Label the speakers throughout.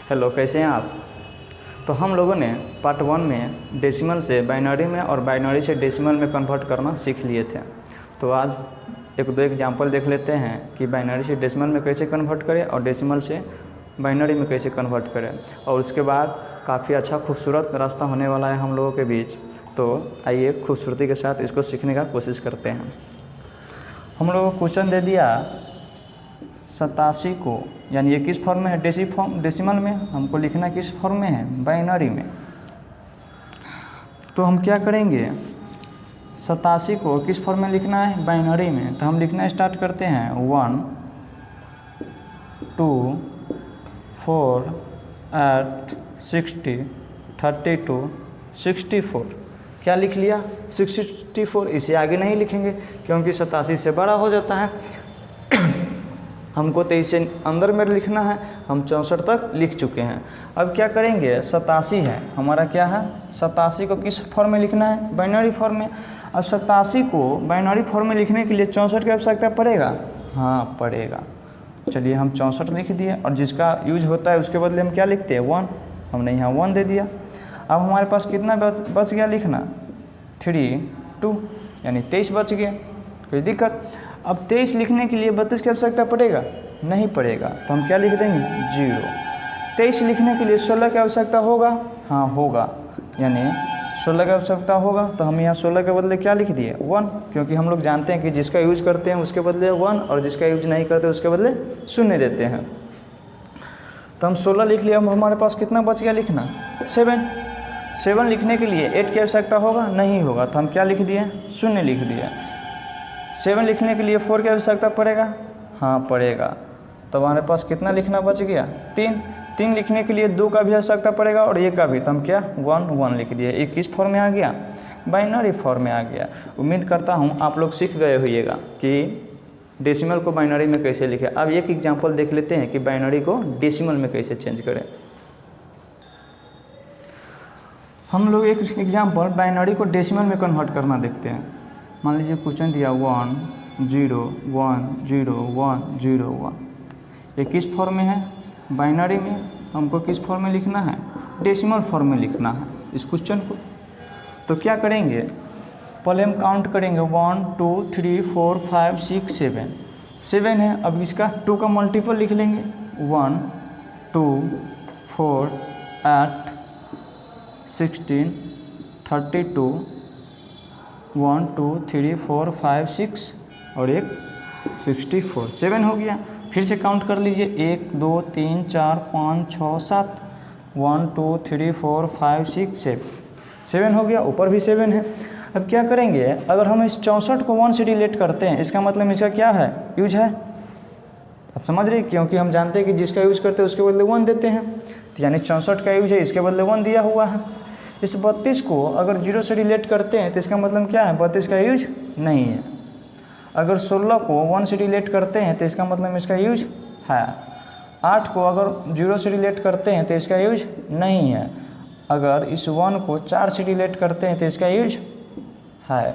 Speaker 1: Hello, कैसे हैं आप। तो हम लोगों ने पार्ट 1 में डेसिमल से बाइनरी में और बाइनरी से डेसिमल में कन्वर्ट करना सीख लिए थे। तो आज एक दो एग्जांपल देख लेते हैं कि बाइनरी से डेसिमल में कैसे कन्वर्ट करें और डेसिमल से बाइनरी में कैसे कन्वर्ट करें, और उसके बाद काफ़ी अच्छा खूबसूरत रास्ता होने वाला है हम लोगों के बीच। तो आइए खूबसूरती के साथ इसको सीखने का कोशिश करते हैं। हम लोगों को क्वेश्चन दे दिया 87 को, यानी ये किस फॉर्म में है, डेसिमल में। हमको लिखना किस फॉर्म में है, बाइनरी में। तो हम क्या करेंगे, 87 को किस फॉर्म में लिखना है, बाइनरी में। तो हम लिखना स्टार्ट करते हैं 1 2 4 8 60 32 64। क्या लिख लिया, 64। इसे आगे नहीं लिखेंगे क्योंकि 87 से बड़ा हो जाता है। हमको 23 से अंदर में लिखना है, हम 64 तक लिख चुके हैं। अब क्या करेंगे, 87 है हमारा, क्या है 87 को किस फॉर्म में लिखना है, बाइनरी फॉर्म में। अब 87 को बाइनरी फॉर्म में लिखने के लिए 64 की आवश्यकता पड़ेगा, हाँ पड़ेगा। चलिए हम 64 लिख दिए, और जिसका यूज होता है उसके बदले हम क्या लिखते हैं, 1। हमने यहाँ 1 दे दिया। अब हमारे पास कितना बच गया लिखना, 3 2, यानी 23 बच गया। कोई दिक्कत। अब 23 लिखने के लिए 32 की आवश्यकता पड़ेगा, नहीं पड़ेगा। तो हम क्या लिख देंगे, 0। 23 लिखने के लिए 16 की आवश्यकता होगा, हाँ होगा, यानी 16 की आवश्यकता होगा। तो हम यहाँ 16 के बदले क्या लिख दिए, 1, क्योंकि हम लोग जानते हैं कि जिसका यूज करते हैं उसके बदले 1, और जिसका यूज नहीं करते उसके बदले 0 देते हैं। तो हम 16 लिख लिया। अब हमारे पास कितना बच गया लिखना, 7 लिखने के लिए 8 की आवश्यकता होगा, नहीं होगा। तो हम क्या लिख दिए, 0 लिख दिए। 7 लिखने के लिए 4 की आवश्यकता पड़ेगा, हाँ पड़ेगा। तो हमारे पास कितना लिखना बच गया, 3 लिखने के लिए 2 का भी आवश्यकता पड़ेगा और 1 का भी। तो हम क्या 1 लिख दिए। एक किस फॉर्म में आ गया, बाइनरी फॉर्म में आ गया। उम्मीद करता हूँ आप लोग सीख गए होइएगा कि डेसिमल को बाइनरी में कैसे लिखें। अब एक एग्जाम्पल देख लेते हैं कि बाइनरी को डेसिमल में कैसे चेंज करें। हम लोग एक एग्जाम्पल बाइनरी को डेसिमल में कन्वर्ट करना देखते हैं। मान लीजिए क्वेश्चन दिया 1 0 1 0 1 0 1। ये किस फॉर्म में है, बाइनरी में। हमको किस फॉर्म में लिखना है, डेसिमल फॉर्म में लिखना है इस क्वेश्चन को। तो क्या करेंगे, पहले हम काउंट करेंगे 1 2 3 4 5 6 7 है। अब इसका 2 का मल्टीपल लिख लेंगे, 1 2 4 8 16 32 1 2 3 4 5 6 और एक 64, 7 हो गया। फिर से काउंट कर लीजिए, 1 2 3 4 5 6 7 1 2 3 4 5 6 7 हो गया। ऊपर भी 7 है। अब क्या करेंगे, अगर हम इस 64 को 1 से रिलेट करते हैं, इसका मतलब इसका क्या है, यूज है। आप समझ रहे, क्योंकि हम जानते हैं कि जिसका यूज करते हैं उसके बदले 1 देते हैं। तो यानी 64 का यूज है, इसके बदले 1 दिया हुआ है। इस 32 को अगर 0 से रिलेट करते हैं तो इसका मतलब क्या है, 32 का यूज नहीं है। अगर 16 को 1 से रिलेट करते हैं तो इसका मतलब इसका यूज है। 8 को अगर 0 से रिलेट करते हैं तो इसका यूज नहीं है। अगर इस 1 को 4 से रिलेट करते हैं तो इसका यूज है।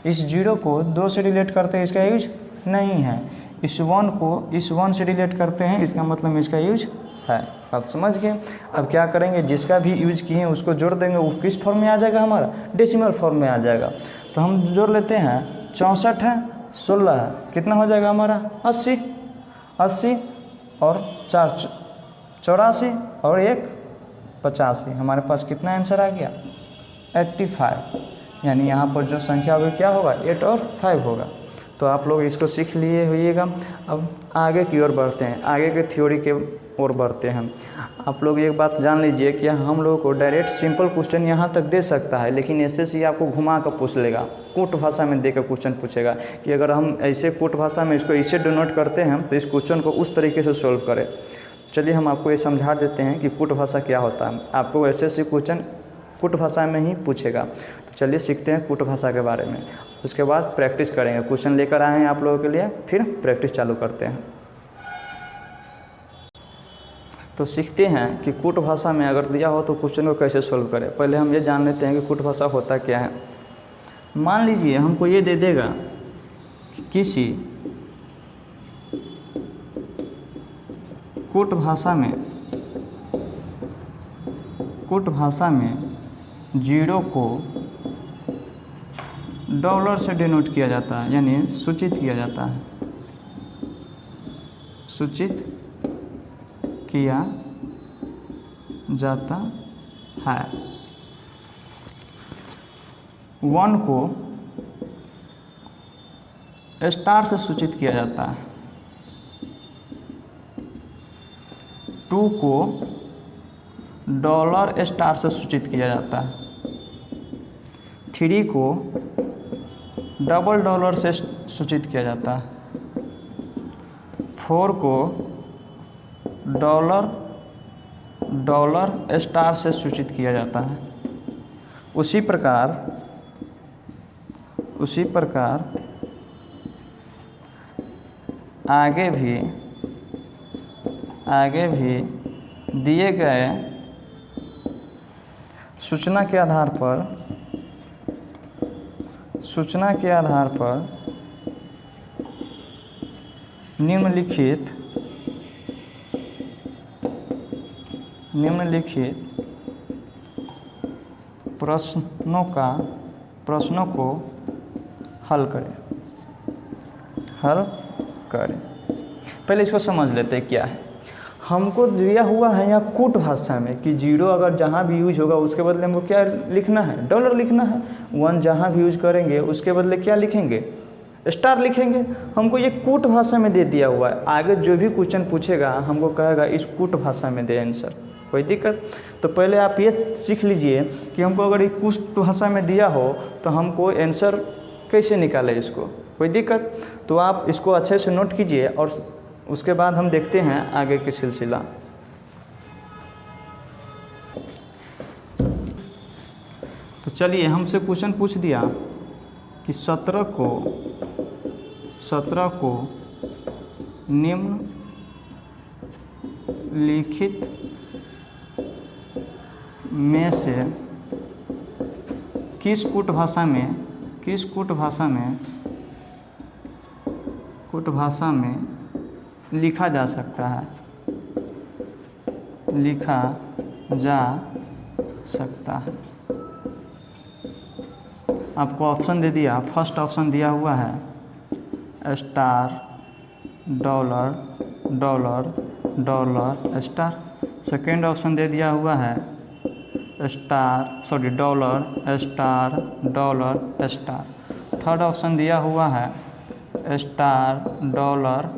Speaker 1: इस 0 को 2 से रिलेट करते हैं, इसका यूज नहीं है। इस 1 को इस 1 से रिलेट करते हैं, इसका मतलब इसका यूज है। आप समझ गए। अब क्या करेंगे, जिसका भी यूज किए हैं उसको जोड़ देंगे, वो किस फॉर्म में आ जाएगा, हमारा डेसिमल फॉर्म में आ जाएगा। तो हम जोड़ लेते हैं, 64 है 16 है, कितना हो जाएगा हमारा 80 और 4 84 और 1 85। हमारे पास कितना आंसर आ गया, 85। यानी यहाँ पर जो संख्या होगी क्या होगा, 8 और 5 होगा। तो आप लोग इसको सीख लिए होइएगा। अब आगे की ओर बढ़ते हैं, आगे के थ्योरी के ओर बढ़ते हैं। आप लोग एक बात जान लीजिए कि हम लोगों को डायरेक्ट सिंपल क्वेश्चन यहाँ तक दे सकता है, लेकिन एसएससी आपको घुमा कर पूछ लेगा, कोट भाषा में देकर क्वेश्चन पूछेगा कि अगर हम ऐसे कोट भाषा में इसको इसे डिनोट करते हैं तो इस क्वेश्चन को उस तरीके से सोल्व करें। चलिए हम आपको ये समझा देते हैं कि कोट भाषा क्या होता है। आपको एसएससी क्वेश्चन कोट भाषा में ही पूछेगा। तो चलिए सीखते हैं कोट भाषा के बारे में, उसके बाद प्रैक्टिस करेंगे। क्वेश्चन लेकर आए हैं आप लोगों के लिए, फिर प्रैक्टिस चालू करते हैं। तो सीखते हैं कि कोट भाषा में अगर दिया हो तो क्वेश्चन को कैसे सोल्व करें। पहले हम ये जान लेते हैं कि कोट भाषा होता क्या है। मान लीजिए हमको ये दे देगा कि किसी कोट भाषा में कूट भाषा में जीरो को डॉलर से डिनोट किया जाता है, यानी सूचित किया जाता है, सूचित किया जाता है। 1 को स्टार से सूचित किया जाता है, 2 को डॉलर स्टार से सूचित किया जाता है, 3 को डबल डॉलर से सूचित किया जाता है, 4 को डॉलर स्टार से सूचित किया जाता है। उसी प्रकार आगे भी दिए गए सूचना के आधार पर निम्नलिखित प्रश्नों को हल करें। पहले इसको समझ लेते हैं क्या है। हमको दिया हुआ है यहाँ कूट भाषा में कि जीरो अगर जहाँ भी यूज होगा उसके बदले हमको क्या लिखना है, डॉलर लिखना है। 1 जहाँ भी यूज करेंगे उसके बदले क्या लिखेंगे, स्टार लिखेंगे। हमको ये कूट भाषा में दे दिया हुआ है। आगे जो भी क्वेश्चन पूछेगा हमको कहेगा इस कूट भाषा में दे आंसर, कोई दिक्कत। तो पहले आप ये सीख लीजिए कि हमको अगर ये कूट भाषा में दिया हो तो हमको आंसर कैसे निकाले इसको, कोई दिक्कत। तो आप इसको अच्छे से नोट कीजिए और उसके बाद हम देखते हैं आगे की सिलसिला। तो चलिए, हमसे क्वेश्चन पूछ दिया कि 17 को निम्नलिखित में से किस कूट भाषा में लिखा जा सकता है, आपको ऑप्शन दे दिया। फर्स्ट ऑप्शन दिया हुआ है star, dollar, star. Second option दे दिया हुआ है डॉलर, स्टार। थर्ड ऑप्शन दिया हुआ है स्टार, डॉलर,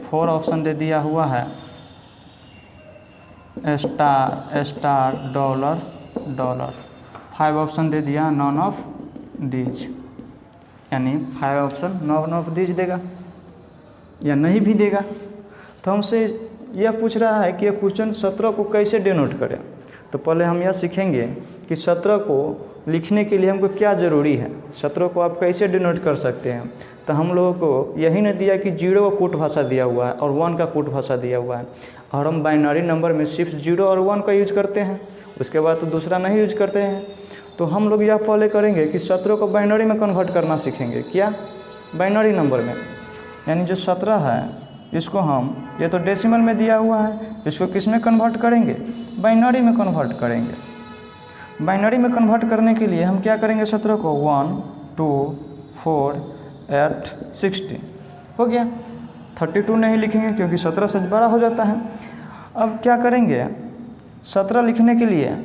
Speaker 1: फोर ऑप्शन दे दिया हुआ है स्टार, डॉलर। 5 ऑप्शन दे दिया नॉन ऑफ दीज, यानी 5 ऑप्शन नॉन ऑफ दीज देगा या नहीं भी देगा। तो हमसे यह पूछ रहा है कि यह क्वेश्चन 17 को कैसे डिनोट करें। तो पहले हम यह सीखेंगे कि 17 को लिखने के लिए हमको क्या ज़रूरी है, 17 को आप कैसे डिनोट कर सकते हैं। तो हम लोगों को यही न दिया कि 0 का कूट भाषा दिया हुआ है और 1 का कूट भाषा दिया हुआ है, और हम बाइनरी नंबर में सिर्फ 0 और 1 का यूज करते हैं, उसके बाद तो दूसरा नहीं यूज करते हैं। तो हम लोग यह पहले करेंगे कि 17 को बाइनरी में कन्वर्ट करना सीखेंगे। क्या? बाइनरी नंबर में, यानी जो 17 है इसको हम, ये तो डेसिमल में दिया हुआ है, इसको किस में कन्वर्ट करेंगे? बाइनरी में कन्वर्ट करेंगे। बाइनरी में कन्वर्ट करने के लिए हम क्या करेंगे? 17 को 1, 2, 4, 8, 16 हो गया। 32 नहीं लिखेंगे क्योंकि 17 से बड़ा हो जाता है। अब क्या करेंगे? 17 लिखने के लिए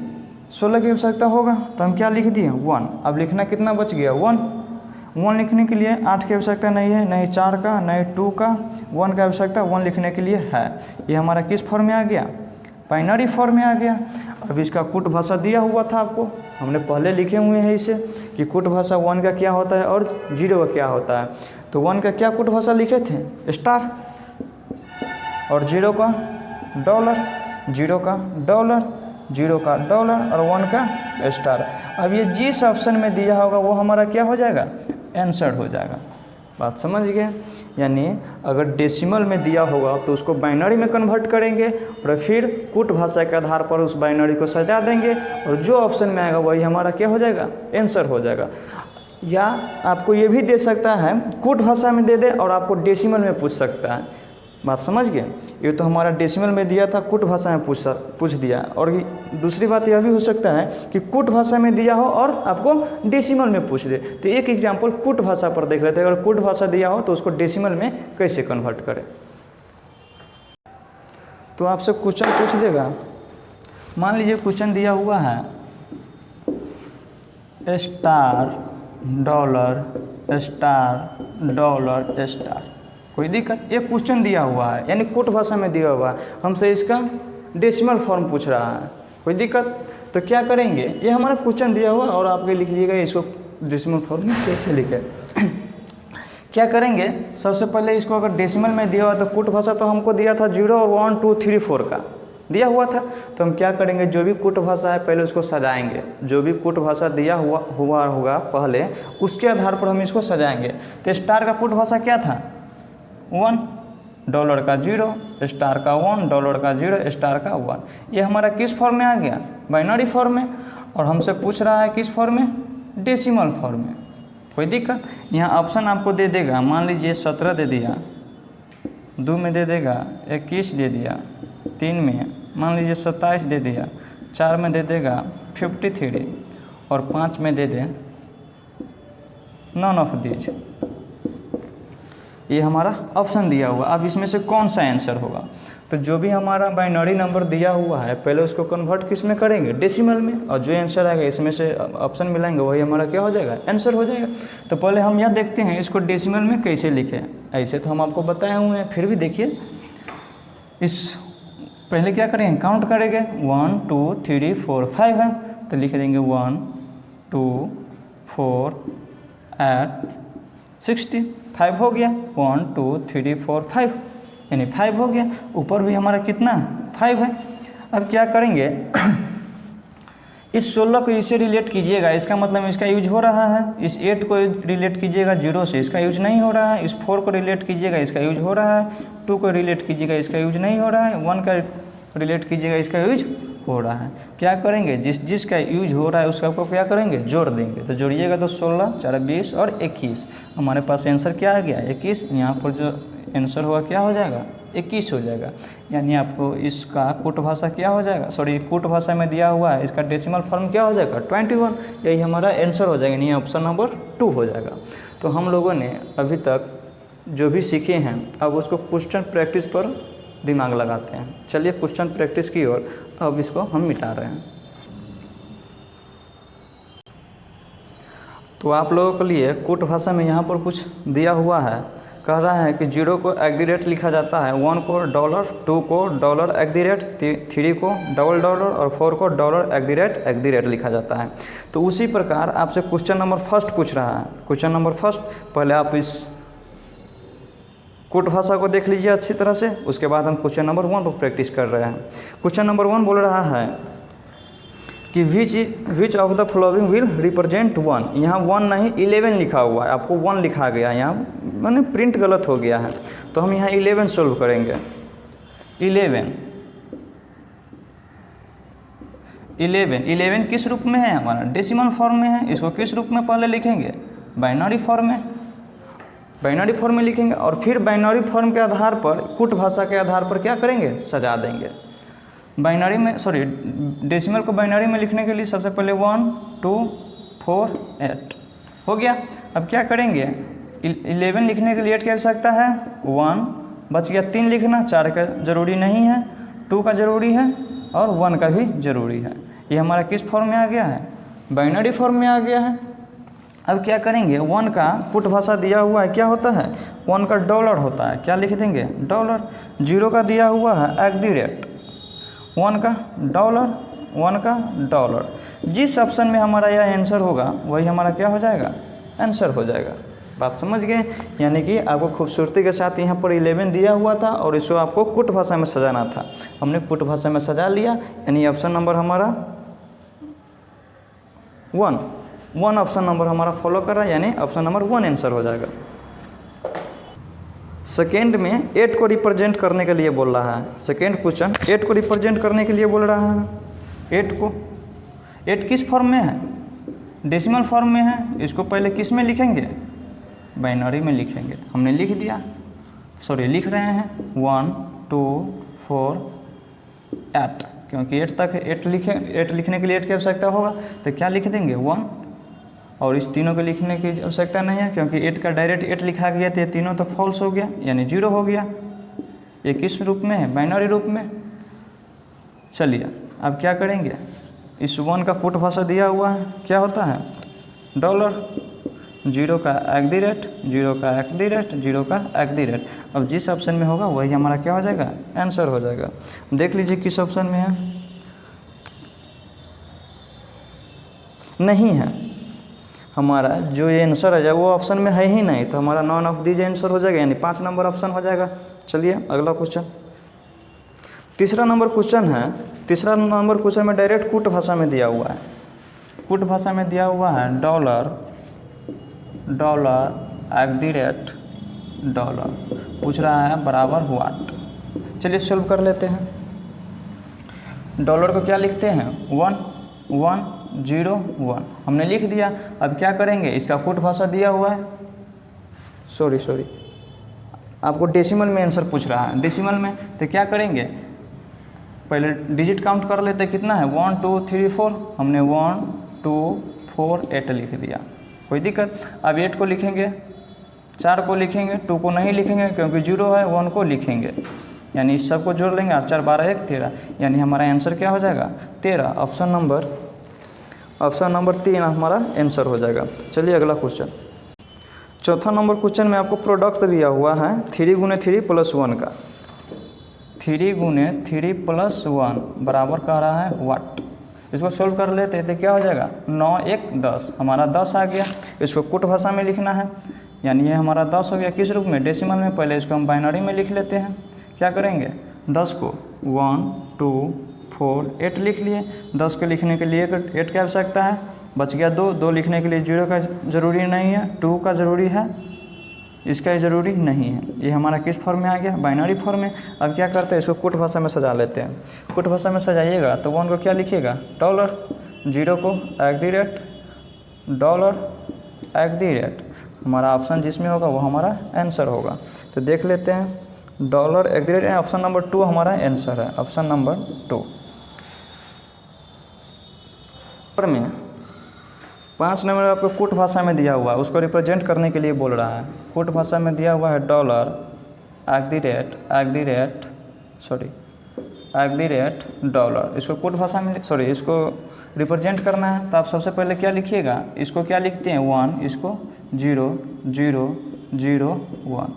Speaker 1: 16 की आवश्यकता होगा, तो हम क्या लिख दिए? 1। अब लिखना कितना बच गया? 1 लिखने के लिए 8 की आवश्यकता नहीं है, नहीं 4 का, नहीं 2 का, 1 का आवश्यकता 1 लिखने के लिए है। ये हमारा किस फॉर्म में आ गया? बाइनरी फॉर्म में आ गया। अब इसका कूट भाषा दिया हुआ था आपको, हमने पहले लिखे हुए हैं इसे कि कूट भाषा 1 का क्या होता है और 0 का क्या होता है। तो 1 का क्या कूट भाषा लिखे थे? स्टार, और 0 का डॉलर, 0 का डॉलर, 0 का डॉलर और 1 का स्टार। अब ये जिस ऑप्शन में दिया होगा वो हमारा क्या हो जाएगा? आंसर हो जाएगा। बात समझ गए? यानी अगर डेसिमल में दिया होगा तो उसको बाइनरी में कन्वर्ट करेंगे और फिर कूट भाषा के आधार पर उस बाइनरी को सजा देंगे और जो ऑप्शन में आएगा वही हमारा क्या हो जाएगा? आंसर हो जाएगा। या आपको ये भी दे सकता है, कूट भाषा में दे दे और आपको डेसिमल में पूछ सकता है। बात समझ गए। ये तो हमारा डेसिमल में दिया था, कुट भाषा में पूछ दिया। और दूसरी बात यह भी हो सकता है कि कुट भाषा में दिया हो और आपको डेसिमल में पूछ दे। तो एक एग्जाम्पल कुट भाषा पर देख लेते हैं। अगर कुट भाषा दिया हो तो उसको डेसिमल में कैसे कन्वर्ट करें। तो आपसे क्वेश्चन पूछ देगा, मान लीजिए क्वेश्चन दिया हुआ है star dollar star dollar star, कोई दिक्कत। एक क्वेश्चन दिया हुआ है यानी कोट भाषा में दिया हुआ है, हमसे इसका डेसिमल फॉर्म पूछ रहा है, कोई दिक्कत। तो क्या करेंगे, ये हमारा क्वेश्चन दिया हुआ और आपके लिख लीजिएगा इसको डेसिमल फॉर्म में कैसे लिखे। क्या करेंगे, सबसे पहले इसको अगर डेसिमल में दिया हुआ तो कोट भाषा तो हमको दिया था 0 और 1 2 3 4 का दिया हुआ था। तो हम क्या करेंगे, जो भी कुट भाषा है पहले उसको सजाएंगे। जो भी कुट भाषा दिया हुआ होगा पहले उसके आधार पर हम इसको सजाएंगे। तो स्टार का कुट भाषा क्या था 1, डॉलर का 0, स्टार का 1, डॉलर का 0, स्टार का 1। ये हमारा किस फॉर्म में आ गया, बाइनरी फॉर्म में। और हमसे पूछ रहा है किस फॉर्म में, डेसिमल फॉर्म में, कोई दिक्कत। यहाँ ऑप्शन आपको दे देगा, मान लीजिए 17 दे दिया, 2 में दे देगा 21 दे दिया, 3 में मान लीजिए 27 दे दिया, 4 में दे देगा 53 और 5 में दे दे नॉन ऑफ दीज। ये हमारा ऑप्शन दिया हुआ। अब इसमें से कौन सा आंसर होगा, तो जो भी हमारा बाइनरी नंबर दिया हुआ है पहले उसको कन्वर्ट किस में करेंगे, डेसिमल में। और जो आंसर आएगा इसमें से ऑप्शन मिलाएंगे वही हमारा क्या हो जाएगा, आंसर हो जाएगा। तो पहले हम यह देखते हैं इसको डेसिमल में कैसे लिखें। ऐसे तो हम आपको बताए हुए हैं, फिर भी देखिए इस पहले क्या करेंगे, काउंट करेंगे 1 2 3 4 5 है तो लिख देंगे 1 2 4 8 60, 5 हो गया, 1 2 3 4 5 यानी 5 हो गया। ऊपर भी हमारा कितना 5 है। अब क्या करेंगे इस 16 को इससे रिलेट कीजिएगा, इसका मतलब इसका यूज हो रहा है। इस 8 को रिलेट कीजिएगा 0 से, इसका यूज नहीं हो रहा है। इस 4 को रिलेट कीजिएगा, इसका यूज हो रहा है। 2 को रिलेट कीजिएगा, इसका यूज नहीं हो रहा है। 1 का रिलेट कीजिएगा, इसका यूज हो रहा है। क्या करेंगे, जिसका यूज हो रहा है उसका को क्या करेंगे, जोड़ देंगे। तो जोड़िएगा तो 16 4 20 और 21, हमारे पास आंसर क्या आ गया 21। यहाँ पर जो आंसर होगा क्या हो जाएगा 21 हो जाएगा। यानी आपको इसका कुट भाषा क्या हो जाएगा, सॉरी कुट भाषा में दिया हुआ है, इसका डेसिमल फॉर्म क्या हो जाएगा 21। यही हमारा आंसर हो जाएगा, यानी ऑप्शन नंबर 2 हो जाएगा। तो हम लोगों ने अभी तक जो भी सीखे हैं अब उसको क्वेश्चन प्रैक्टिस पर दिमाग लगाते हैं। चलिए क्वेश्चन प्रैक्टिस की ओर अब इसको हम मिटा रहे हैं। तो आप लोगों के लिए कुट भाषा में यहाँ पर कुछ दिया हुआ है। कह रहा है कि 0 को @ लिखा जाता है, 1 को $, 2 को $, 3 को $, और 4 को $@ लिखा जाता है। तो उसी प्रकार आपसे क्वेश्चन नंबर फर्स्ट पूछ रहा है। क्वेश्चन नंबर फर्स्ट, पहले आप इस कुट भाषा को देख लीजिए अच्छी तरह से, उसके बाद हम क्वेश्चन नंबर 1 पर प्रैक्टिस कर रहे हैं। क्वेश्चन नंबर 1 बोल रहा है कि which of the following will represent 1। यहाँ 1 नहीं 11 लिखा हुआ है, आपको 1 लिखा गया, यहाँ मैंने प्रिंट गलत हो गया है। तो हम यहाँ 11 सोल्व करेंगे। 11 किस रूप में है, हमारा डेसिमल फॉर्म में है। इसको किस रूप में पहले लिखेंगे, बाइनरी फॉर्म में। बाइनरी फॉर्म में लिखेंगे और फिर बाइनरी फॉर्म के आधार पर कुट भाषा के आधार पर क्या करेंगे, सजा देंगे। बाइनरी में डेसिमल को बाइनरी में लिखने के लिए सबसे पहले 1 2 4 8 हो गया। अब क्या करेंगे, 11 लिखने के लिए 8 की आवश्यकता है, 1 बच गया, 3 लिखना, 4 का ज़रूरी नहीं है, 2 का ज़रूरी है और 1 का भी ज़रूरी है। ये हमारा किस फॉर्म में आ गया है, बाइनरी फॉर्म में आ गया है। अब क्या करेंगे, 1 का कुट भाषा दिया हुआ है, क्या होता है 1 का $, होता है, क्या लिख देंगे $। 0 का दिया हुआ है @ 1 का $, 1 का $। जिस ऑप्शन में हमारा यह आंसर होगा वही हमारा क्या हो जाएगा, आंसर हो जाएगा। बात समझ गए। यानी कि आपको खूबसूरती के साथ यहाँ पर 11 दिया हुआ था और इसको आपको कुट भाषा में सजाना था। हमने कुट भाषा में सजा लिया, यानी ऑप्शन नंबर हमारा 1 ऑप्शन नंबर हमारा फॉलो कर रहा है, यानी ऑप्शन नंबर 1 आंसर हो जाएगा। सेकेंड में 8 को रिप्रेजेंट करने के लिए बोल रहा है। सेकेंड क्वेश्चन 8 को रिप्रेजेंट करने के लिए बोल रहा है। 8 किस फॉर्म में है, डेसिमल फॉर्म में है। इसको पहले किस में लिखेंगे, बाइनरी में लिखेंगे। हमने लिख दिया। लिख रहे हैं 1 2 4 8, क्योंकि 8 तक 8 लिखने के लिए 8 की आवश्यकता होगा, तो क्या लिख देंगे 1। और इस तीनों को लिखने की आवश्यकता नहीं है, क्योंकि 8 का डायरेक्ट 8 लिखा गया, तो ये तीनों तो फॉल्स हो गया, यानी 0 हो गया। ये किस रूप में है? बाइनरी रूप में। चलिए अब क्या करेंगे, इस 1 का पुट भाषा दिया हुआ है, क्या होता है $, 0 का @ 0 का @ 0 का @। अब जिस ऑप्शन में होगा वही हमारा क्या हो जाएगा, आंसर हो जाएगा। देख लीजिए किस ऑप्शन में है, नहीं है हमारा जो ये आंसर आ जाए वो ऑप्शन में है ही नहीं, तो हमारा नॉन ऑफ दीज आंसर हो जाएगा, यानी 5 नंबर ऑप्शन हो जाएगा। चलिए अगला क्वेश्चन, तीसरा नंबर क्वेश्चन है। तीसरा नंबर क्वेश्चन में डायरेक्ट कूट भाषा में दिया हुआ है, कूट भाषा में दिया हुआ है $, पूछ रहा है बराबर व्हाट। चलिए सॉल्व कर लेते हैं। डॉलर को क्या लिखते हैं 1 1 0 1, हमने लिख दिया। अब क्या करेंगे, इसका कूट भाषा दिया हुआ है, सॉरी आपको डेसिमल में आंसर पूछ रहा है, डेसिमल में, तो क्या करेंगे पहले डिजिट काउंट कर लेते हैं, कितना है 1 2 3 4, हमने 1 2 4 8 लिख दिया, कोई दिक्कत। अब 8 को लिखेंगे, 4 को लिखेंगे, 2 को नहीं लिखेंगे क्योंकि 0 है, 1 को लिखेंगे, यानी इस सब को जोड़ लेंगे, 8 4 12 1 13, यानी हमारा आंसर क्या हो जाएगा 13। ऑप्शन नंबर 3 हमारा आंसर हो जाएगा। चलिए अगला क्वेश्चन, चौथा नंबर क्वेश्चन में आपको प्रोडक्ट दिया हुआ है 3 × 3 + 1 का, 3 × 3 + 1 बराबर कह रहा है व्हाट। इसको सोल्व कर लेते हैं तो क्या हो जाएगा 9 1 10, हमारा 10 आ गया। इसको कूट भाषा में लिखना है, यानी ये हमारा 10 हो गया, किस रूप में, डेसिमल में। पहले इसको हम बाइनरी में लिख लेते हैं। क्या करेंगे 10 को 1 2 4 8 लिख लिए। 10 को लिखने के लिए 8 की आवश्यकता है, बच गया 2 लिखने के लिए 0 का ज़रूरी नहीं है, 2 का ज़रूरी है, इसका ज़रूरी नहीं है। ये हमारा किस फॉर्म में आ गया, बाइनरी फॉर्म में। अब क्या करते हैं, इसको कूट भाषा में सजा लेते हैं। कूट भाषा में सजाइएगा तो 1 को क्या लिखिएगा $, 0 को $, हमारा ऑप्शन जिसमें होगा वो हमारा आंसर होगा। तो देख लेते हैं $, ऑप्शन नंबर 2 हमारा आंसर है, ऑप्शन नंबर 2 में। 5 नंबर आपको कूट भाषा में दिया हुआ है, उसको रिप्रेजेंट करने के लिए बोल रहा है। कूट भाषा में दिया हुआ है $, इसको कूट भाषा में इसको रिप्रेजेंट करना है। तो आप सबसे पहले क्या लिखिएगा, इसको क्या लिखते हैं 1, इसको 0 0 0 1,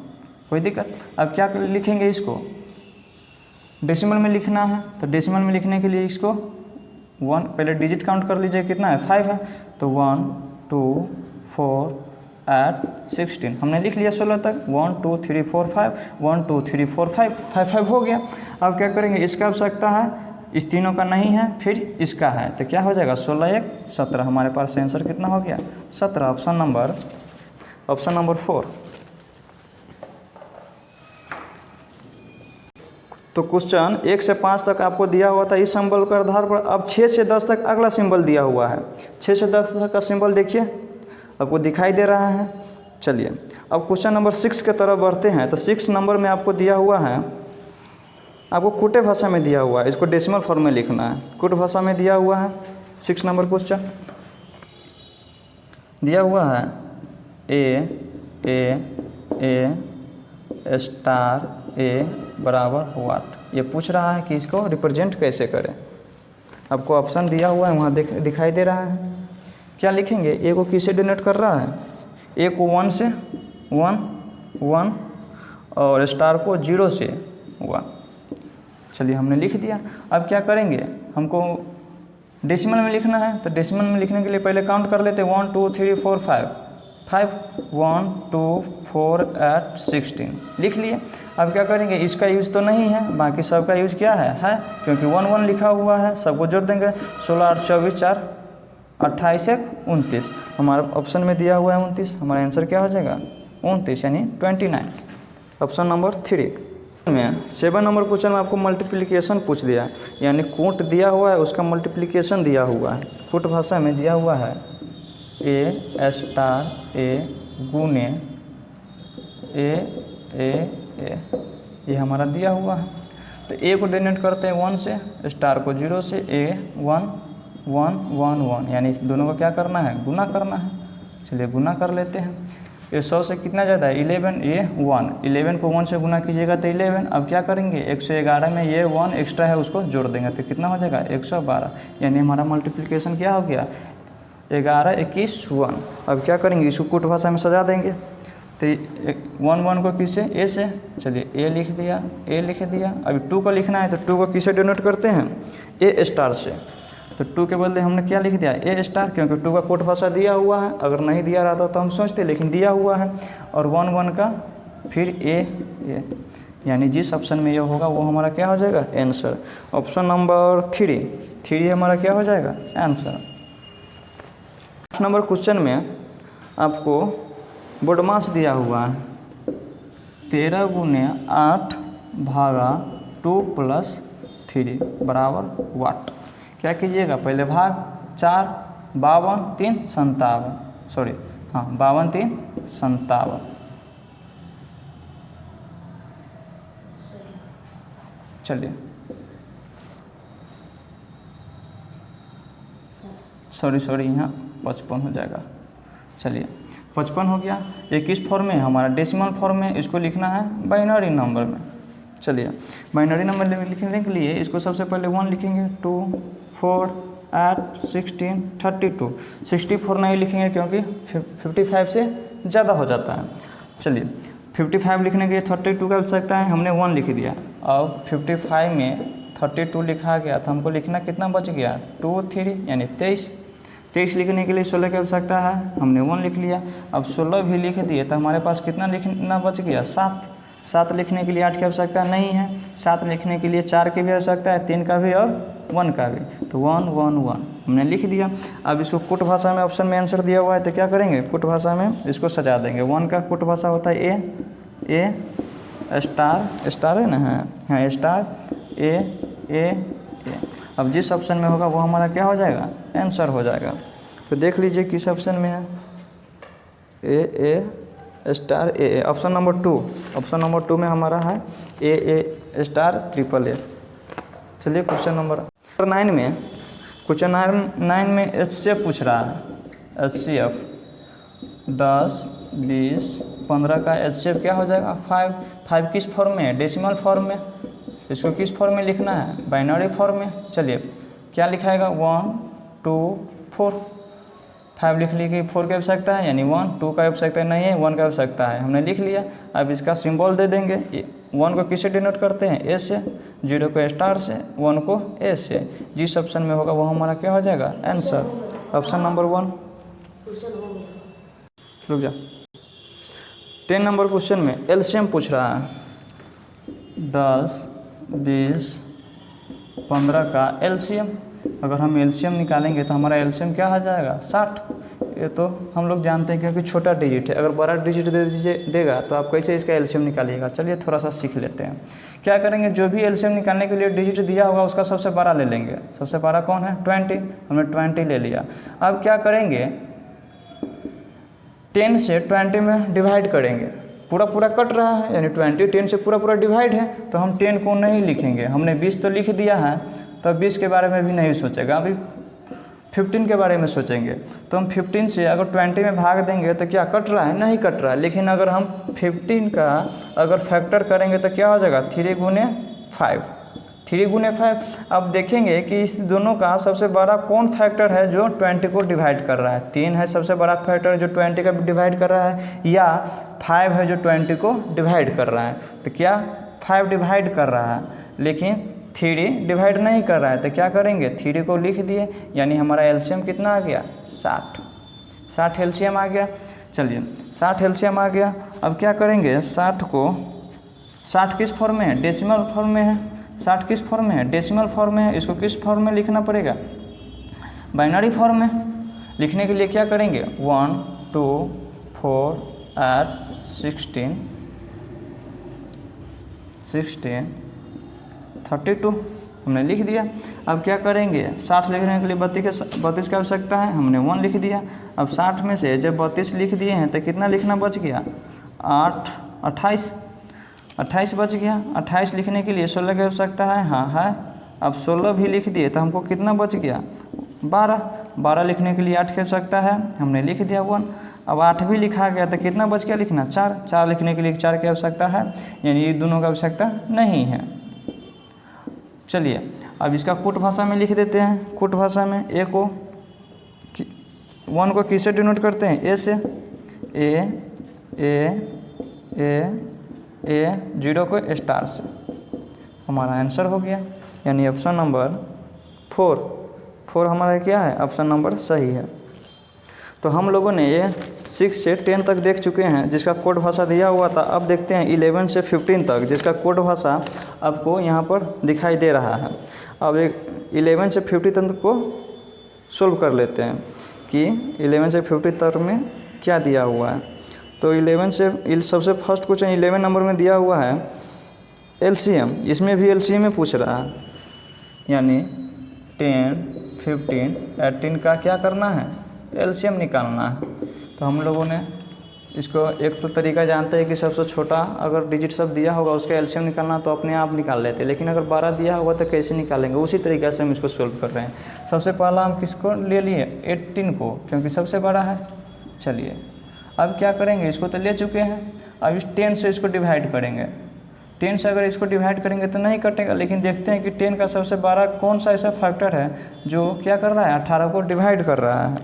Speaker 1: कोई दिक्कत। अब क्या लिखेंगे, इसको डेसिमल में लिखना है। तो डेसिमल में लिखने के लिए इसको 1 पहले डिजिट काउंट कर लीजिए, कितना है 5 है, तो 1 2 4 8 16, हमने लिख लिया 16 तक। 1 2 3 4 5 1 2 3 4 5 5 हो गया। अब क्या करेंगे, इसका आवश्यकता है, इस तीनों का नहीं है, फिर इसका है, तो क्या हो जाएगा 16 1 17, हमारे पास आंसर कितना हो गया 17, ऑप्शन नंबर 4। तो क्वेश्चन 1 से 5 तक आपको दिया हुआ था इस सिंबल के आधार पर। अब 6 से 10 तक अगला सिंबल दिया हुआ है। 6 से 10 तक का सिंबल देखिए, आपको दिखाई दे रहा है। चलिए अब क्वेश्चन नंबर 6 की तरफ बढ़ते हैं। तो 6 नंबर में आपको दिया हुआ है, आपको कूटे भाषा में दिया हुआ है, इसको डेसिमल फॉर्म में लिखना है। कूट भाषा में दिया हुआ है 6 नंबर क्वेश्चन दिया हुआ है A बराबर व्हाट। ये पूछ रहा है कि इसको रिप्रेजेंट कैसे करें। आपको ऑप्शन दिया हुआ है, वहाँ दिखाई दे रहा है। क्या लिखेंगे, ए को किससे डिनोट कर रहा है, ए को 1 से 1 और स्टार को 0 से 1। चलिए हमने लिख दिया। अब क्या करेंगे, हमको डेसिमल में लिखना है। तो डेसिमल में लिखने के लिए पहले काउंट कर लेते हैं 1 2 3 4 5 1 2 4 8 16 लिख लिए। अब क्या करेंगे, इसका यूज़ तो नहीं है, बाकी सबका यूज़ क्या है, क्योंकि 1 1 लिखा हुआ है, सबको जोड़ देंगे। 16 8 24 4 28 1 29, हमारा ऑप्शन में दिया हुआ है 29, हमारा आंसर क्या हो जाएगा 29 यानी 29, ऑप्शन नंबर 3 में। 7 नंबर क्वेश्चन में आपको मल्टीप्लिकेशन पूछ दिया, यानी कूट दिया हुआ है, उसका मल्टीप्लिकेशन दिया हुआ है। कूट भाषा में दिया हुआ है A* A गुने A ए, ये हमारा दिया हुआ है। तो ए को डिनोट करते हैं 1 से, स्टार को 0 से, ए 1 1 1 1, यानी दोनों को क्या करना है, गुना करना है। चलिए गुना कर लेते हैं। ये 100 से कितना ज़्यादा है 11, ये 1, 11 को 1 से गुना कीजिएगा तो 11। अब क्या करेंगे 111 में ये 1 एक्स्ट्रा है उसको जोड़ देंगे तो कितना हो जाएगा 112, यानी हमारा मल्टीप्लिकेशन क्या हो गया 11 21 1। अब क्या करेंगे इसको कूट भाषा में सजा देंगे तो 1 1 को किससे, ए से, चलिए ए लिख दिया, ए लिख दिया। अभी 2 को लिखना है तो 2 को किससे डिनोट करते हैं, ए स्टार से। तो 2 के बदले हमने क्या लिख दिया ए स्टार, क्योंकि 2 का कोट भाषा दिया हुआ है, अगर नहीं दिया रहता तो हम सोचते, लेकिन दिया हुआ है। और 1 1 का फिर ए, यानी जिस ऑप्शन में ये होगा वो हमारा क्या हो जाएगा आंसर। ऑप्शन नंबर 3 हमारा क्या हो जाएगा आंसर। नंबर क्वेश्चन में आपको बोडमास दिया हुआ है 13 गुने 8 भागा 2 + 3 बराबर वाट। क्या कीजिएगा पहले भाग 4 52 3 57, सॉरी हाँ 52 3 57। चलिए सॉरी यहाँ 55 हो जाएगा। चलिए 55 हो गया। ये किस फॉर्म में, हमारा डेसिमल फॉर्म में इसको लिखना है बाइनरी नंबर में। चलिए बाइनरी नंबर लिखने के लिए इसको सबसे पहले 1 लिखेंगे, 2 4 8 16 32, 64 नहीं लिखेंगे क्योंकि 55 से ज़्यादा हो जाता है। चलिए 55 लिखने के लिए 32 का आवश्यकता है, हमने 1 लिख दिया। अब 55 में 32 लिखा गया तो हमको लिखना कितना बच गया 2 3, यानी 23 लिखने के लिए 16 की आवश्यकता है, हमने 1 लिख लिया। अब 16 भी लिख दिए तो हमारे पास कितना लिखना बच गया 7 लिखने के लिए 8 की आवश्यकता नहीं है, 7 लिखने के लिए 4 की भी आवश्यकता है, 3 का भी और 1 का भी, तो 1 1 1 हमने लिख दिया। अब इसको कुट भाषा में ऑप्शन में आंसर दिया हुआ है तो क्या करेंगे कुट भाषा में इसको सजा देंगे। 1 का कुट भाषा होता है ए स्टार है ना, हाँ स्टार ए। अब जिस ऑप्शन में होगा वो हमारा क्या हो जाएगा आंसर हो जाएगा। तो देख लीजिए किस ऑप्शन में है ए स्टार ए। ऑप्शन नंबर 2 में हमारा है ए स्टार ट्रिपल ए। चलिए क्वेश्चन नंबर 9 में, क्वेश्चन 9 में HCF पूछ रहा है। HCF 10 20 15 का HCF क्या हो जाएगा 5 किस फॉर्म में है डेसिमल फॉर्म में। इसको किस फॉर्म में लिखना है बाइनरी फॉर्म में। चलिए क्या लिखाएगा 1 2 4, 5 लिख ली कि 4 की आवश्यकता है, यानी 1 2 का आवश्यकता नहीं है, 1 का आवश्यकता है, हमने लिख लिया। अब इसका सिंबल दे देंगे। 1 को किससे डिनोट करते हैं ए से, 0 को स्टार से, 1 को ए से। जिस ऑप्शन में होगा वो हमारा क्या हो जाएगा आंसर। Option number 1। रुक जा। 10 नंबर क्वेश्चन में एलसीएम पूछ रहा है 10 20 15 का एलसीएम। अगर हम एलसीएम निकालेंगे तो हमारा एलसीएम क्या आ जाएगा 60। ये तो हम लोग जानते हैं क्योंकि छोटा डिजिट है, अगर बड़ा डिजिट देगा तो आप कैसे इसका एलसीएम निकालिएगा। चलिए थोड़ा सा सीख लेते हैं। क्या करेंगे जो भी एलसीएम निकालने के लिए डिजिट दिया होगा उसका सबसे बड़ा ले लेंगे। सबसे बड़ा कौन है 20, हमने 20 ले लिया। अब क्या करेंगे 10 से 20 में डिवाइड करेंगे, पूरा कट रहा है, यानी 20 10 से पूरा डिवाइड है, तो हम 10 को नहीं लिखेंगे। हमने 20 तो लिख दिया है, तो 20 के बारे में भी नहीं सोचेगा, अभी 15 के बारे में सोचेंगे। तो हम 15 से अगर 20 में भाग देंगे तो क्या कट रहा है, नहीं कट रहा है। लेकिन अगर हम 15 का अगर फैक्टर करेंगे तो क्या हो जाएगा 3 गुने 5। अब देखेंगे कि इस दोनों का सबसे बड़ा कौन फैक्टर है जो 20 को डिवाइड कर रहा है। 3 है सबसे बड़ा फैक्टर जो 20 का डिवाइड कर रहा है, या 5 है जो 20 को डिवाइड कर रहा है। तो क्या 5 डिवाइड कर रहा है लेकिन 3 डिवाइड नहीं कर रहा है, तो क्या करेंगे 3 को लिख दिए, यानी हमारा एलसीएम कितना आ गया 60 एलसीएम आ गया। चलिए 60 एलसीएम आ गया। अब क्या करेंगे 60 किस फॉर्म में है डेसिमल फॉर्म में है। 60 किस फॉर्म में है डेसिमल फॉर्म में है। इसको किस फॉर्म में लिखना पड़ेगा बाइनरी फॉर्म में। लिखने के लिए क्या करेंगे 1 2 4 8 16 32 हमने लिख दिया। अब क्या करेंगे 60 लिखने के लिए 32 की आवश्यकता है, हमने 1 लिख दिया। अब 60 में से जब 32 लिख दिए हैं तो कितना लिखना बच गया 8 28। 28 बच गया। 28 लिखने के लिए 16 की आवश्यकता है, हाँ है। अब 16 भी लिख दिए तो हमको कितना बच गया 12। 12 लिखने के लिए 8 की आवश्यकता है, हमने लिख दिया 1। अब 8 भी लिखा गया तो कितना बच गया लिखना 4। 4 लिखने के लिए 4 की आवश्यकता है, यानी ये दोनों की आवश्यकता नहीं है। चलिए अब इसका कूट भाषा में लिख देते हैं। कूट भाषा में ए को 1 को किससे डिनोट करते हैं, ए से। ए 0 को स्टार से। हमारा आंसर हो गया, यानी ऑप्शन नंबर 4 हमारा क्या है, ऑप्शन नंबर सही है। तो हम लोगों ने ये 6 से 10 तक देख चुके हैं जिसका कोड भाषा दिया हुआ था। अब देखते हैं 11 से 15 तक जिसका कोड भाषा आपको यहाँ पर दिखाई दे रहा है। अब एक 11 से 50 तक को सोल्व कर लेते हैं कि 11 से 50 तक में क्या दिया हुआ है। तो 11 से सबसे फर्स्ट क्वेश्चन 11 नंबर में दिया हुआ है एलसीएम। इसमें भी एलसीएम में पूछ रहा है, यानी 10, 15, 18 का क्या करना है, एलसीएम निकालना है। तो हम लोगों ने इसको एक तो तरीका जानते हैं कि सबसे छोटा अगर डिजिट सब दिया होगा उसका एलसीएम निकालना तो अपने आप निकाल लेते हैं, लेकिन अगर 12 दिया होगा तो कैसे निकालेंगे, उसी तरीके से हम इसको सोल्व कर रहे हैं। सबसे पहला हम किसको ले लिए 18 को, क्योंकि सबसे बड़ा है। चलिए अब क्या करेंगे, इसको तो ले चुके हैं, अब इस 10 से इसको डिवाइड करेंगे। 10 से अगर इसको डिवाइड करेंगे तो नहीं कटेगा, लेकिन देखते हैं कि 10 का सबसे बड़ा कौन सा ऐसा फैक्टर है जो क्या कर रहा है 18 को डिवाइड कर रहा है।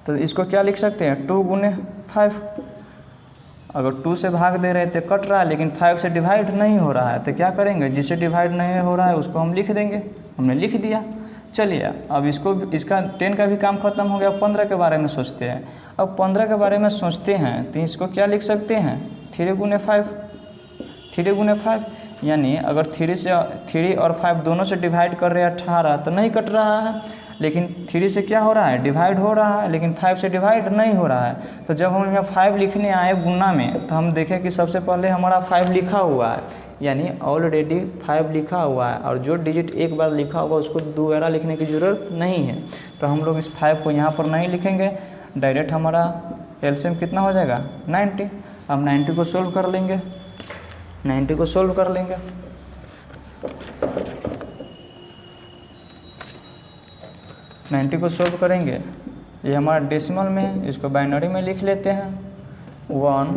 Speaker 1: तो इसको क्या लिख सकते हैं 2 गुने 5। अगर 2 से भाग दे रहे थे कट रहा है, लेकिन 5 से डिवाइड नहीं हो रहा है, तो क्या करेंगे जिससे डिवाइड नहीं हो रहा है उसको हम लिख देंगे। हमने लिख दिया। चलिए अब इसका 10 का भी काम खत्म हो गया। 15 के बारे में सोचते हैं। अब 15 के बारे में सोचते हैं तो इसको क्या लिख सकते हैं 3 गुने 5। 3 गुने 5 यानी अगर 3 और 5 दोनों से डिवाइड कर रहे हैं 18 तो नहीं कट रहा है, लेकिन 3 से क्या हो रहा है डिवाइड हो रहा है, लेकिन 5 से डिवाइड नहीं हो रहा है। तो जब हम यहाँ 5 लिखने आए गुना में तो हम देखें कि सबसे पहले हमारा 5 लिखा हुआ है, यानी ऑलरेडी 5 लिखा हुआ है, और जो डिजिट एक बार लिखा होगा उसको दोबारा लिखने की ज़रूरत नहीं है। तो हम लोग इस 5 को यहाँ पर नहीं लिखेंगे, डायरेक्ट हमारा एलसीएम कितना हो जाएगा 90। हम 90 को सोल्व कर लेंगे। 90 को सोल्व कर लेंगे। नाइन्टी को सोल्व करेंगे, ये हमारा डेसिमल में, इसको बाइनरी में लिख लेते हैं 1,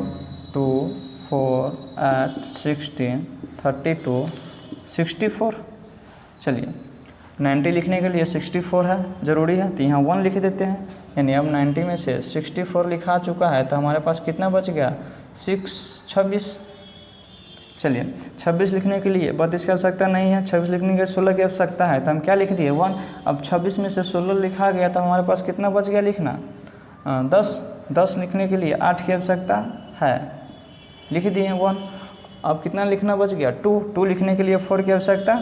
Speaker 1: 2, 4, 8, 16, 32, 64। चलिए 90 लिखने के लिए 64 है ज़रूरी है, तो यहाँ 1 लिख देते हैं, यानी अब 90 में से 64 लिखा चुका है तो हमारे पास कितना बच गया 26। चलिए 26 लिखने के लिए 32 की आवश्यकता नहीं है, 26 लिखने के लिए 16 की आवश्यकता है, तो हम क्या लिख दिए 1। अब 26 में से 16 लिखा गया तो हमारे पास कितना बच गया लिखना 10 लिखने के लिए 8 की आवश्यकता है, लिख दिए 1। अब कितना लिखना बच गया 2 लिखने के लिए 4 की आवश्यकता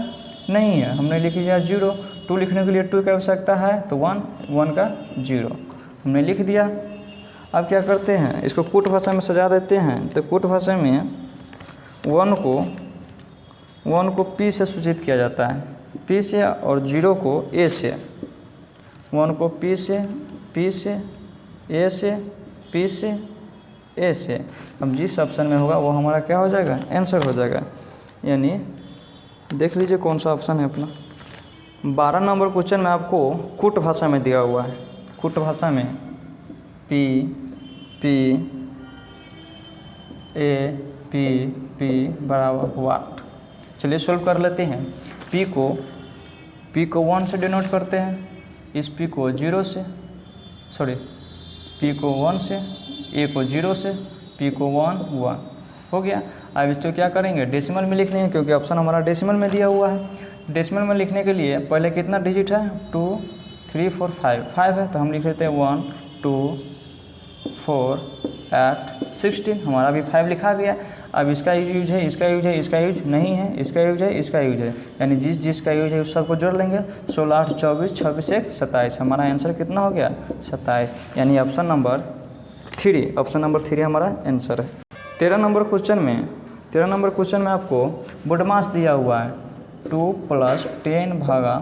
Speaker 1: नहीं है, हमने लिख दिया 0। 2 लिखने के लिए 2 की आवश्यकता है तो 1 का 0 हमने लिख दिया। अब क्या करते हैं इसको कूट भाषा में सजा देते हैं। तो कूट भाषा में 1 को P से सूचित किया जाता है, P से, और 0 को A से। 1 को P से, A से, P से, A से। अब जिस ऑप्शन में होगा वो हमारा क्या हो जाएगा आंसर हो जाएगा, यानी देख लीजिए कौन सा ऑप्शन है अपना। 12 नंबर क्वेश्चन में आपको कूट भाषा में दिया हुआ है। कूट भाषा में P बराबर वाट। चलिए सोल्व कर लेते हैं। P को 1 से डिनोट करते हैं, इस P को 0 से, P को 1 से, A को 0 से, P को 1 हो गया। अब इसको क्या करेंगे डेसिमल में लिख लेंगे, क्योंकि ऑप्शन हमारा डेसिमल में दिया हुआ है। डेसिमल में लिखने के लिए पहले कितना डिजिट है 2, 3, 4, 5 है, तो हम लिख लेते हैं 1, 2, 4, 8, 16। हमारा भी 5 लिखा गया। अब इसका यूज है, इसका यूज है, इसका यूज नहीं है, इसका यूज है, इसका यूज है, यानी जिसका यूज है उस सबको जोड़ लेंगे। 16, 8, 24, 26, 1, 27। हमारा आंसर कितना हो गया 27, यानी ऑप्शन नंबर 3 हमारा आंसर है। 13 नंबर क्वेश्चन में आपको बोडमास दिया हुआ है 2 + 10 भागा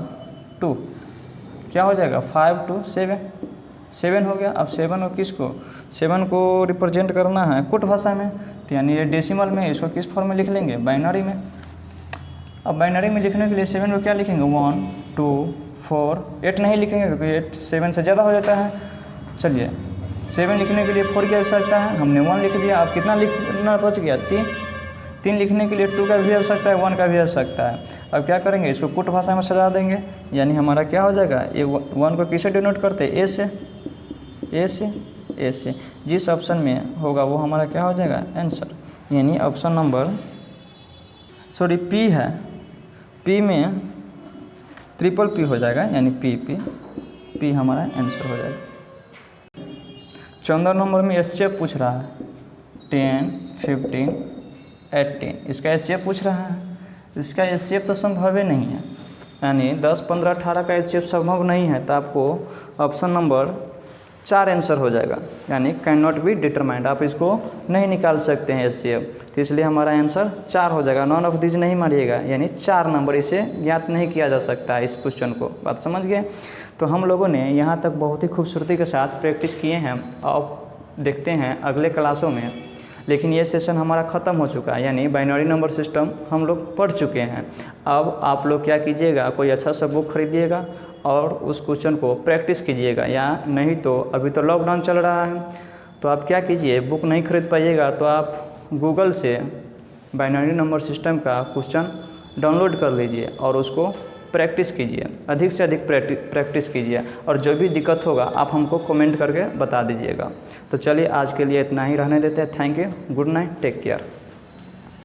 Speaker 1: 2 क्या हो जाएगा 5 to 7 हो गया। अब 7 को 7 को रिप्रेजेंट करना है कुट भाषा में, तो यानी ये डेसिमल में, इसको किस फॉर्म में लिख लेंगे, बाइनरी में। अब बाइनरी में लिखने के लिए 7 को क्या लिखेंगे, 1 2 4, 8 नहीं लिखेंगे क्योंकि 8 7 से ज़्यादा हो जाता है। चलिए 7 लिखने के लिए 4 की आवश्यकता है, हमने 1 लिख दिया। अब कितना लिखना बच गया, 3 लिखने के लिए 2 का भी आवश्यकता है, 1 का भी आवश्यकता है। अब क्या करेंगे, इसको कुट भाषा में सजा देंगे, यानी हमारा क्या हो जाएगा, ये 1 को किससे डिनोट करते हैं, ए से। जिस ऑप्शन में होगा वो हमारा क्या हो जाएगा, आंसर। यानी ऑप्शन नंबर पी है, पी में ट्रिपल पी हो जाएगा, यानी पी हमारा आंसर हो जाएगा। 14 नंबर में एचसीएफ पूछ रहा है, 10 15 18, इसका एचसीएफ पूछ रहा है। इसका एचसीएफ तो संभव ही नहीं है, यानी 10 15 18 का एचसीएफ संभव नहीं है, तो आपको ऑप्शन नंबर 4 आंसर हो जाएगा, यानी कैन नॉट बी डिटरमाइंड, आप इसको नहीं निकाल सकते हैं एचसीएफ, तो इसलिए हमारा आंसर 4 हो जाएगा। नॉन ऑफ दिस नहीं मारिएगा, यानी 4 नंबर, इसे ज्ञात नहीं किया जा सकता है इस क्वेश्चन को। बात समझ गए। तो हम लोगों ने यहाँ तक बहुत ही खूबसूरती के साथ प्रैक्टिस किए हैं, अब देखते हैं अगले क्लासों में। लेकिन ये सेशन हमारा ख़त्म हो चुका है, यानी बाइनरी नंबर सिस्टम हम लोग पढ़ चुके हैं। अब आप लोग क्या कीजिएगा, कोई अच्छा सा बुक खरीदिएगा और उस क्वेश्चन को प्रैक्टिस कीजिएगा, या नहीं तो अभी तो लॉकडाउन चल रहा है, तो आप क्या कीजिए, बुक नहीं खरीद पाइएगा तो आप गूगल से बाइनरी नंबर सिस्टम का क्वेश्चन डाउनलोड कर लीजिए और उसको प्रैक्टिस कीजिए, अधिक से अधिक प्रैक्टिस कीजिए, और जो भी दिक्कत होगा आप हमको कमेंट करके बता दीजिएगा। तो चलिए आज के लिए इतना ही रहने देते हैं। Thank you, good night, take care.